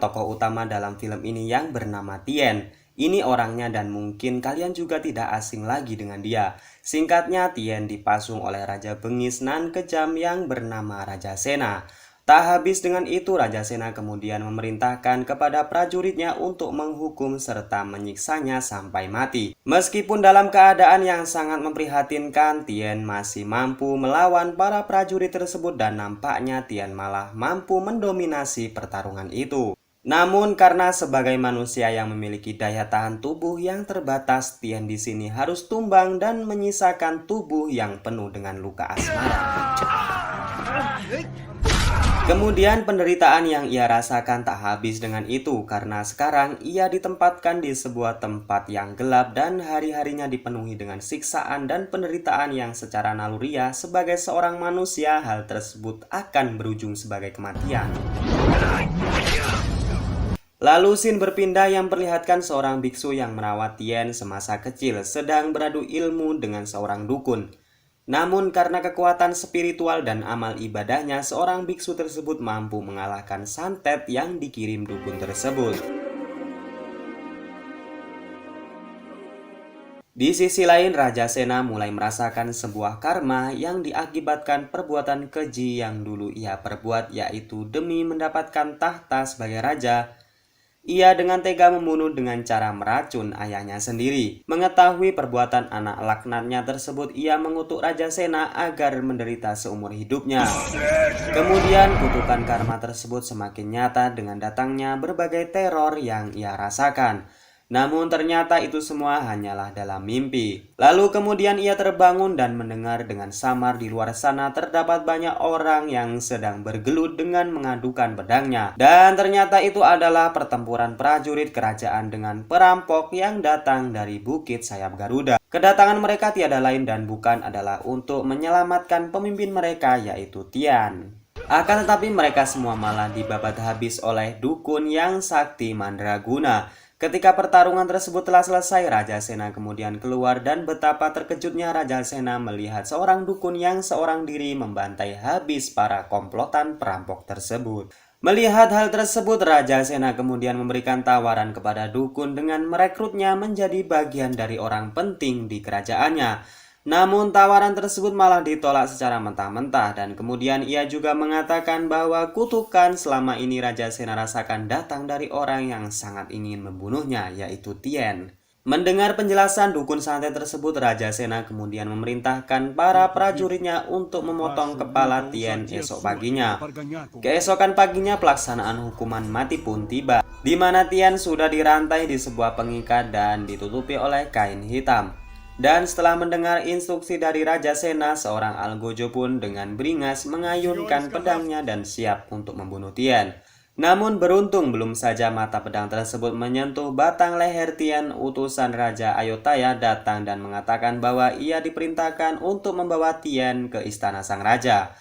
Tokoh utama dalam film ini yang bernama Tien. Ini orangnya dan mungkin kalian juga tidak asing lagi dengan dia. Singkatnya, Tien dipasung oleh Raja Bengis nan kejam yang bernama Raja Sena. Tak habis dengan itu, Raja Sena kemudian memerintahkan kepada prajuritnya untuk menghukum serta menyiksanya sampai mati. Meskipun dalam keadaan yang sangat memprihatinkan, Tien masih mampu melawan para prajurit tersebut dan nampaknya Tien malah mampu mendominasi pertarungan itu. Namun karena sebagai manusia yang memiliki daya tahan tubuh yang terbatas, Tien di sini harus tumbang dan menyisakan tubuh yang penuh dengan luka asmara. Kemudian penderitaan yang ia rasakan tak habis dengan itu karena sekarang ia ditempatkan di sebuah tempat yang gelap dan hari-harinya dipenuhi dengan siksaan dan penderitaan yang secara naluriah sebagai seorang manusia hal tersebut akan berujung sebagai kematian. Lalu scene berpindah yang perlihatkan seorang biksu yang merawat Tien semasa kecil sedang beradu ilmu dengan seorang dukun. Namun karena kekuatan spiritual dan amal ibadahnya, seorang biksu tersebut mampu mengalahkan santet yang dikirim dukun tersebut. Di sisi lain, Raja Sena mulai merasakan sebuah karma yang diakibatkan perbuatan keji yang dulu ia perbuat, yaitu demi mendapatkan tahta sebagai raja. Ia dengan tega membunuh dengan cara meracun ayahnya sendiri. Mengetahui perbuatan anak laknatnya tersebut, ia mengutuk Raja Sena agar menderita seumur hidupnya. Kemudian kutukan karma tersebut semakin nyata dengan datangnya berbagai teror yang ia rasakan. Namun ternyata itu semua hanyalah dalam mimpi. Lalu kemudian ia terbangun dan mendengar dengan samar di luar sana terdapat banyak orang yang sedang bergelut dengan mengadukan pedangnya. Dan ternyata itu adalah pertempuran prajurit kerajaan dengan perampok yang datang dari Bukit Sayap Garuda. Kedatangan mereka tiada lain dan bukan adalah untuk menyelamatkan pemimpin mereka, yaitu Tien. Akan tetapi mereka semua malah dibabat habis oleh dukun yang sakti mandraguna. Ketika pertarungan tersebut telah selesai, Raja Sena kemudian keluar dan betapa terkejutnya Raja Sena melihat seorang dukun yang seorang diri membantai habis para komplotan perampok tersebut. Melihat hal tersebut, Raja Sena kemudian memberikan tawaran kepada dukun dengan merekrutnya menjadi bagian dari orang penting di kerajaannya. Namun tawaran tersebut malah ditolak secara mentah-mentah dan kemudian ia juga mengatakan bahwa kutukan selama ini Raja Sena rasakan datang dari orang yang sangat ingin membunuhnya, yaitu Tien. Mendengar penjelasan dukun santet tersebut, Raja Sena kemudian memerintahkan para prajuritnya untuk memotong kepala Tien esok paginya. Keesokan paginya pelaksanaan hukuman mati pun tiba, di mana Tien sudah dirantai di sebuah pengikat dan ditutupi oleh kain hitam. Dan setelah mendengar instruksi dari Raja Sena, seorang algojo pun dengan beringas mengayunkan pedangnya dan siap untuk membunuh Tien. Namun beruntung belum saja mata pedang tersebut menyentuh batang leher Tien, utusan Raja Ayodhya datang dan mengatakan bahwa ia diperintahkan untuk membawa Tien ke istana sang raja.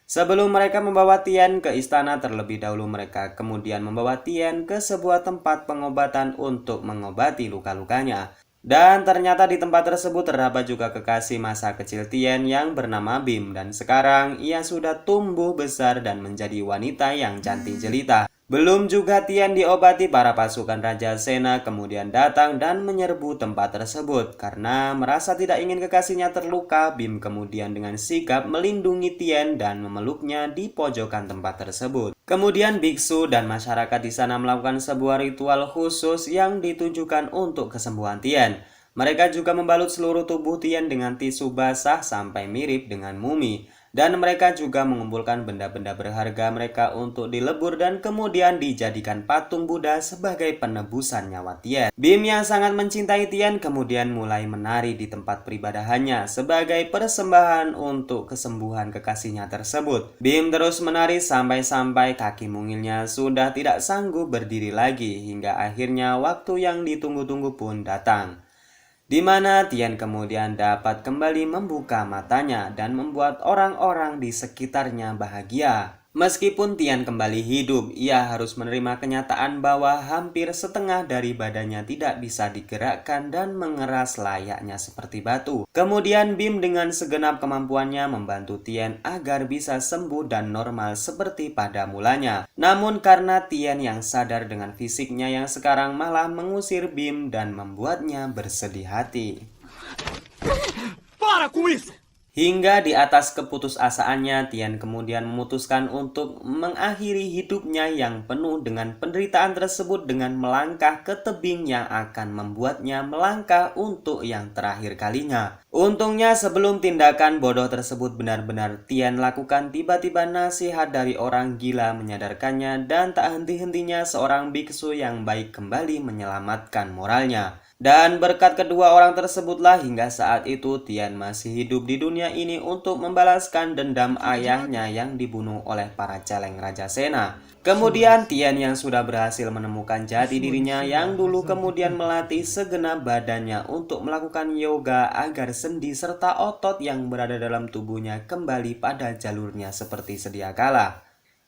Sebelum mereka membawa Tien ke istana, terlebih dahulu mereka kemudian membawa Tien ke sebuah tempat pengobatan untuk mengobati luka-lukanya. Dan ternyata di tempat tersebut terdapat juga kekasih masa kecil Tien yang bernama Bim, dan sekarang ia sudah tumbuh besar dan menjadi wanita yang cantik jelita. Belum juga Tien diobati, para pasukan Raja Sena kemudian datang dan menyerbu tempat tersebut. Karena merasa tidak ingin kekasihnya terluka, Bim kemudian dengan sigap melindungi Tien dan memeluknya di pojokan tempat tersebut. Kemudian biksu dan masyarakat di sana melakukan sebuah ritual khusus yang ditujukan untuk kesembuhan Tien. Mereka juga membalut seluruh tubuh Tien dengan tisu basah sampai mirip dengan mumi. Dan mereka juga mengumpulkan benda-benda berharga mereka untuk dilebur dan kemudian dijadikan patung Buddha sebagai penebusan nyawa Tien. Bim yang sangat mencintai Tien kemudian mulai menari di tempat peribadahannya sebagai persembahan untuk kesembuhan kekasihnya tersebut. Bim terus menari sampai-sampai kaki mungilnya sudah tidak sanggup berdiri lagi hingga akhirnya waktu yang ditunggu-tunggu pun datang, di mana Tien kemudian dapat kembali membuka matanya dan membuat orang-orang di sekitarnya bahagia. Meskipun Tian kembali hidup, ia harus menerima kenyataan bahwa hampir setengah dari badannya tidak bisa digerakkan dan mengeras layaknya seperti batu. Kemudian Bim dengan segenap kemampuannya membantu Tian agar bisa sembuh dan normal seperti pada mulanya. Namun karena Tian yang sadar dengan fisiknya yang sekarang malah mengusir Bim dan membuatnya bersedih hati. Para com isso! Hingga di atas keputusasaannya, Tian kemudian memutuskan untuk mengakhiri hidupnya yang penuh dengan penderitaan tersebut dengan melangkah ke tebing yang akan membuatnya melangkah untuk yang terakhir kalinya. Untungnya sebelum tindakan bodoh tersebut benar-benar Tian lakukan, tiba-tiba nasihat dari orang gila menyadarkannya dan tak henti-hentinya seorang biksu yang baik kembali menyelamatkan moralnya. Dan berkat kedua orang tersebutlah hingga saat itu Tian masih hidup di dunia ini untuk membalaskan dendam ayahnya yang dibunuh oleh para celeng Raja Sena. Kemudian Tian yang sudah berhasil menemukan jati dirinya yang dulu kemudian melatih segenap badannya untuk melakukan yoga agar sendi serta otot yang berada dalam tubuhnya kembali pada jalurnya seperti sedia kala.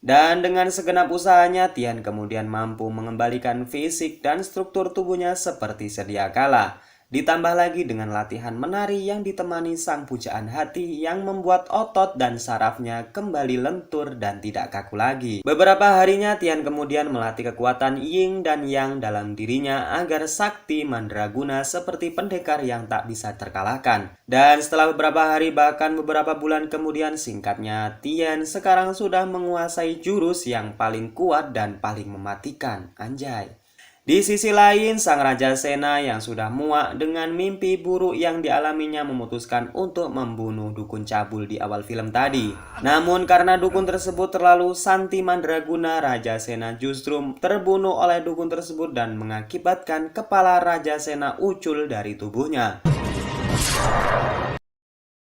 Dan dengan segenap usahanya, Tian kemudian mampu mengembalikan fisik dan struktur tubuhnya seperti sedia kala. Ditambah lagi dengan latihan menari yang ditemani sang pujaan hati yang membuat otot dan sarafnya kembali lentur dan tidak kaku lagi. Beberapa harinya Tian kemudian melatih kekuatan Yin dan Yang dalam dirinya agar sakti mandraguna seperti pendekar yang tak bisa terkalahkan. Dan setelah beberapa hari bahkan beberapa bulan kemudian, singkatnya Tian sekarang sudah menguasai jurus yang paling kuat dan paling mematikan. Anjay. Di sisi lain, sang Raja Sena yang sudah muak dengan mimpi buruk yang dialaminya memutuskan untuk membunuh dukun cabul di awal film tadi. Namun karena dukun tersebut terlalu santi mandraguna, Raja Sena justru terbunuh oleh dukun tersebut dan mengakibatkan kepala Raja Sena ucul dari tubuhnya.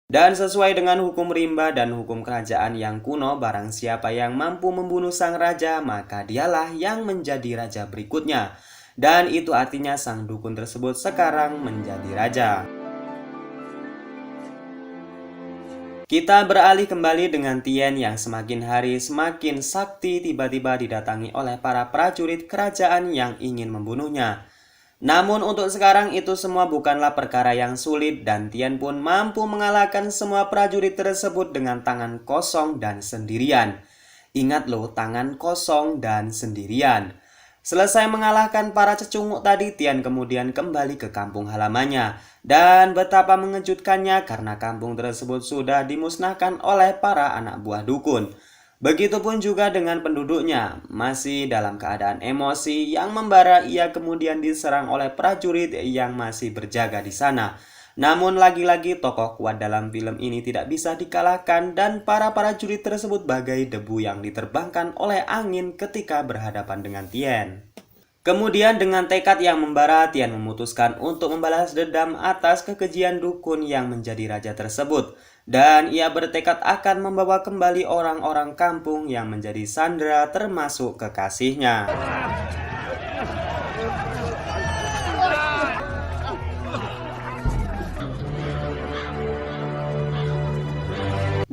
Dan sesuai dengan hukum rimba dan hukum kerajaan yang kuno, barang siapa yang mampu membunuh sang raja, maka dialah yang menjadi raja berikutnya. Dan itu artinya sang dukun tersebut sekarang menjadi raja. Kita beralih kembali dengan Tian yang semakin hari semakin sakti tiba-tiba didatangi oleh para prajurit kerajaan yang ingin membunuhnya. Namun untuk sekarang itu semua bukanlah perkara yang sulit dan Tian pun mampu mengalahkan semua prajurit tersebut dengan tangan kosong dan sendirian. Ingat loh, tangan kosong dan sendirian. Selesai mengalahkan para cecunguk tadi, Tian kemudian kembali ke kampung halamannya. Dan betapa mengejutkannya karena kampung tersebut sudah dimusnahkan oleh para anak buah dukun. Begitupun juga dengan penduduknya, masih dalam keadaan emosi yang membara, ia kemudian diserang oleh prajurit yang masih berjaga di sana. Namun lagi-lagi tokoh kuat dalam film ini tidak bisa dikalahkan dan para prajurit tersebut bagai debu yang diterbangkan oleh angin ketika berhadapan dengan Tian. Kemudian dengan tekad yang membara, Tian memutuskan untuk membalas dendam atas kekejian dukun yang menjadi raja tersebut. Dan ia bertekad akan membawa kembali orang-orang kampung yang menjadi sandera termasuk kekasihnya.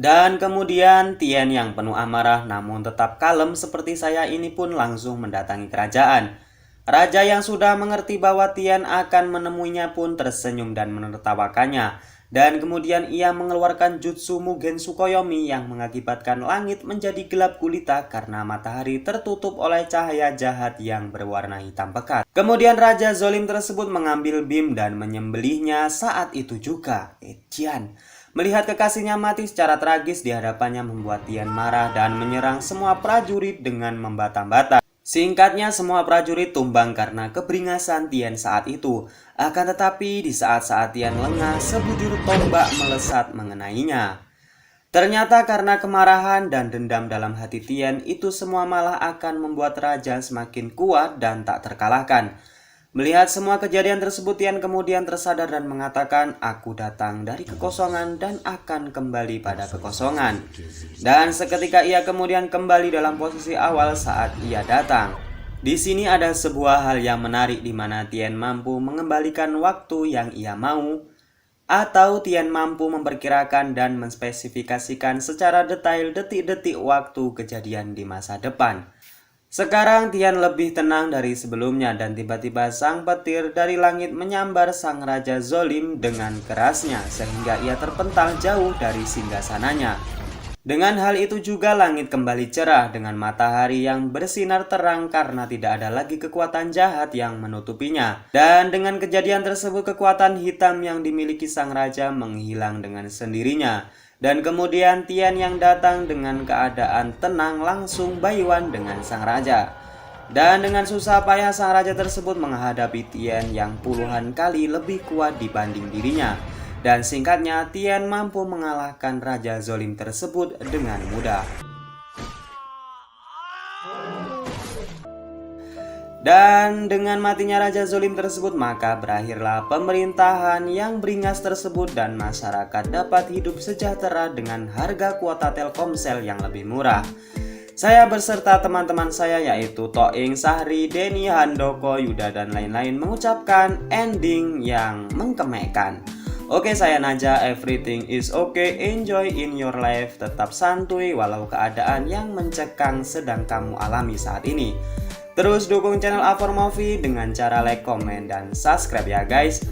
Dan kemudian Tian yang penuh amarah namun tetap kalem seperti saya ini pun langsung mendatangi kerajaan. Raja yang sudah mengerti bahwa Tian akan menemuinya pun tersenyum dan menertawakannya. Dan kemudian ia mengeluarkan jutsu Mugen Tsukuyomi yang mengakibatkan langit menjadi gelap gulita karena matahari tertutup oleh cahaya jahat yang berwarna hitam pekat. Kemudian Raja Zolim tersebut mengambil bim dan menyembelihnya saat itu juga. Tian melihat kekasihnya mati secara tragis di hadapannya membuat Tian marah dan menyerang semua prajurit dengan membata-bata. Singkatnya, semua prajurit tumbang karena keberingasan Tian saat itu. Akan tetapi di saat-saat Tian lengah, sebujur tombak melesat mengenainya. Ternyata karena kemarahan dan dendam dalam hati Tian, itu semua malah akan membuat raja semakin kuat dan tak terkalahkan. Melihat semua kejadian tersebut, Tian kemudian tersadar dan mengatakan, "Aku datang dari kekosongan dan akan kembali pada kekosongan." Dan seketika ia kemudian kembali dalam posisi awal saat ia datang. Di sini ada sebuah hal yang menarik di mana Tian mampu mengembalikan waktu yang ia mau atau Tian mampu memperkirakan dan menspesifikasikan secara detail detik-detik waktu kejadian di masa depan. Sekarang Tian lebih tenang dari sebelumnya dan tiba-tiba sang petir dari langit menyambar sang Raja Zolim dengan kerasnya sehingga ia terpental jauh dari singgasananya. Dengan hal itu juga langit kembali cerah dengan matahari yang bersinar terang karena tidak ada lagi kekuatan jahat yang menutupinya. Dan dengan kejadian tersebut kekuatan hitam yang dimiliki sang raja menghilang dengan sendirinya. Dan kemudian Tian yang datang dengan keadaan tenang langsung Baiwan dengan sang raja. Dan dengan susah payah sang raja tersebut menghadapi Tian yang puluhan kali lebih kuat dibanding dirinya. Dan singkatnya Tian mampu mengalahkan Raja Zolim tersebut dengan mudah. Dan dengan matinya Raja Zolim tersebut maka berakhirlah pemerintahan yang beringas tersebut dan masyarakat dapat hidup sejahtera dengan harga kuota Telkomsel yang lebih murah. Saya berserta teman-teman saya yaitu Toing, Sahri, Denny, Handoko, Yuda dan lain-lain mengucapkan ending yang mengkemekkan. Oke, saya Naja, everything is okay, enjoy in your life, tetap santuy walau keadaan yang mencekang sedang kamu alami saat ini. Terus dukung channel A4 Movie dengan cara like, komen, dan subscribe ya guys.